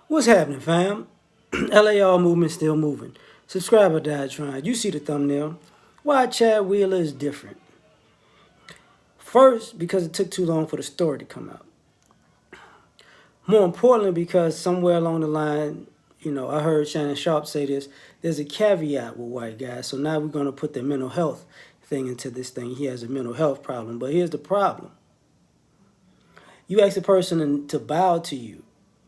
What's happening, fam? L.A.R movement still moving. Subscriber died trying. You see the thumbnail. Why Chad Wheeler is different. First, because it took too long for the story to come out. More importantly, because somewhere along the line, I heard Shannon Sharp say this, there's a caveat with white guys. So now we're going to put the mental health thing into this thing. He has a mental health problem. But here's the problem. You ask a person to bow to you,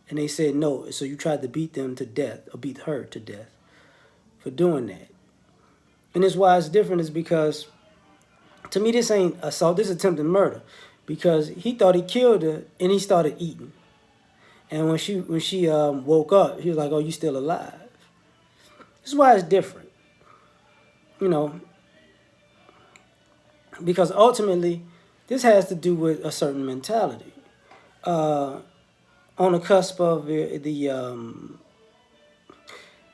and they said no. So you tried to beat them to death, or beat her to death for doing that. And this why it's different is because, to me, this ain't assault. This is attempted murder, because he thought he killed her and he started eating. And when she woke up, he was like, "Oh, you still alive?" This is why it's different, you know, because ultimately, this has to do with a certain mentality. On the cusp of the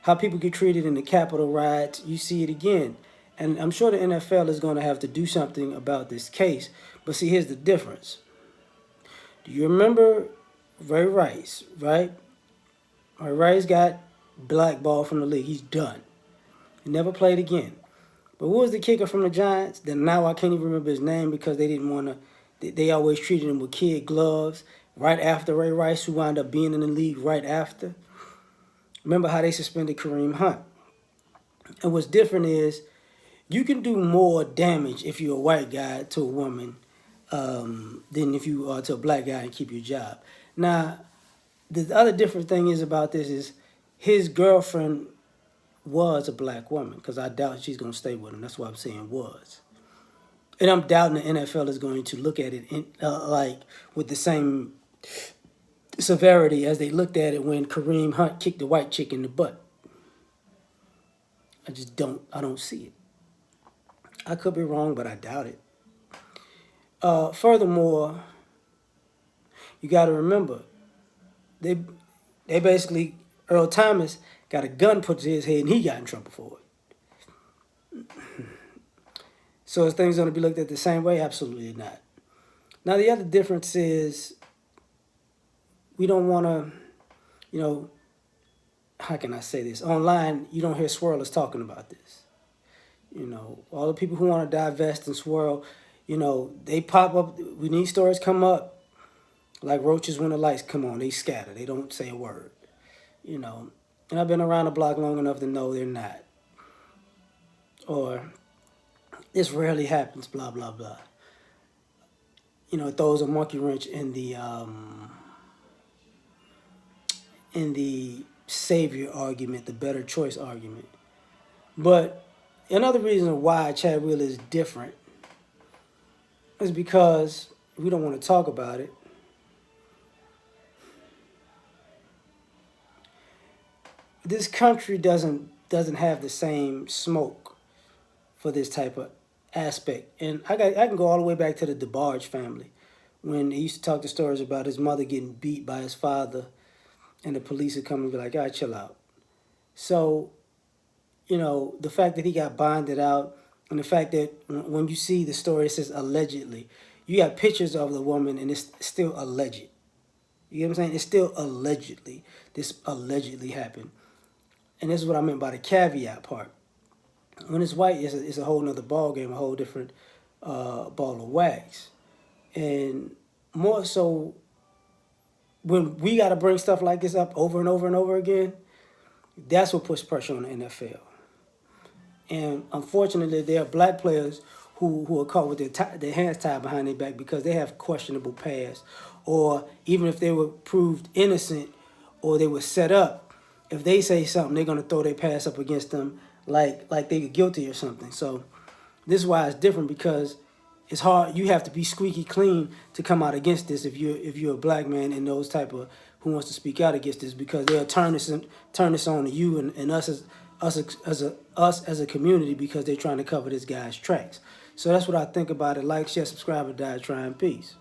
how people get treated in the Capitol riots, you see it again. And I'm sure the NFL is going to have to do something about this case. But see, here's the difference. Do you remember Ray Rice, right? Ray Rice got blackballed from the league. He's done. He never played again. But who was the kicker from the Giants? Then now I can't even remember his name because they didn't want to. They always treated him with kid gloves. Right after Ray Rice, who wound up being in the league right after. Remember how they suspended Kareem Hunt. And what's different is you can do more damage if you're a white guy to a woman than if you are to a black guy and keep your job. Now, the other different thing is about this is his girlfriend was a black woman, because I doubt she's going to stay with him. That's why I'm saying was. And I'm doubting the NFL is going to look at it like with the same severity as they looked at it when Kareem Hunt kicked the white chick in the butt. I don't see it. I could be wrong, but I doubt it. Furthermore, you got to remember, they basically, Earl Thomas got a gun put to his head and he got in trouble for it. So is things going to be looked at the same way? Absolutely not. Now, the other difference is we don't want to, how can I say this? Online, you don't hear swirlers talking about this. All the people who want to divest and swirl, they pop up. When these stories come up, like roaches when the lights come on, they scatter. They don't say a word. And I've been around the block long enough to know they're not. Or this rarely happens, blah, blah, blah. It throws a monkey wrench in the savior argument, the better choice argument. But another reason why Chad Wheeler is different is because we don't want to talk about it. This country doesn't have the same smoke for this type of aspect. And I can go all the way back to the DeBarge family, when he used to talk the stories about his mother getting beat by his father and the police would come and be like, "All right, chill out." So, the fact that he got bonded out, and the fact that when you see the story, it says allegedly. You got pictures of the woman and it's still alleged. You get what I'm saying? It's still allegedly. This allegedly happened. And this is what I meant by the caveat part. When it's white, it's a whole nother ball game, a whole different ball of wax. And more so, when we got to bring stuff like this up over and over and over again, that's what puts pressure on the NFL. And unfortunately, there are black players who are caught with their hands tied behind their back because they have questionable past. Or even if they were proved innocent or they were set up, if they say something, they're going to throw their past up against them like they're guilty or something. So this is why it's different, because it's hard. You have to be squeaky clean to come out against this if you're a black man and those type of who wants to speak out against this, because they'll turn this on to you and us as a community, because they're trying to cover this guy's tracks. So that's what I think about it. Like, share, subscribe, or die trying. Peace.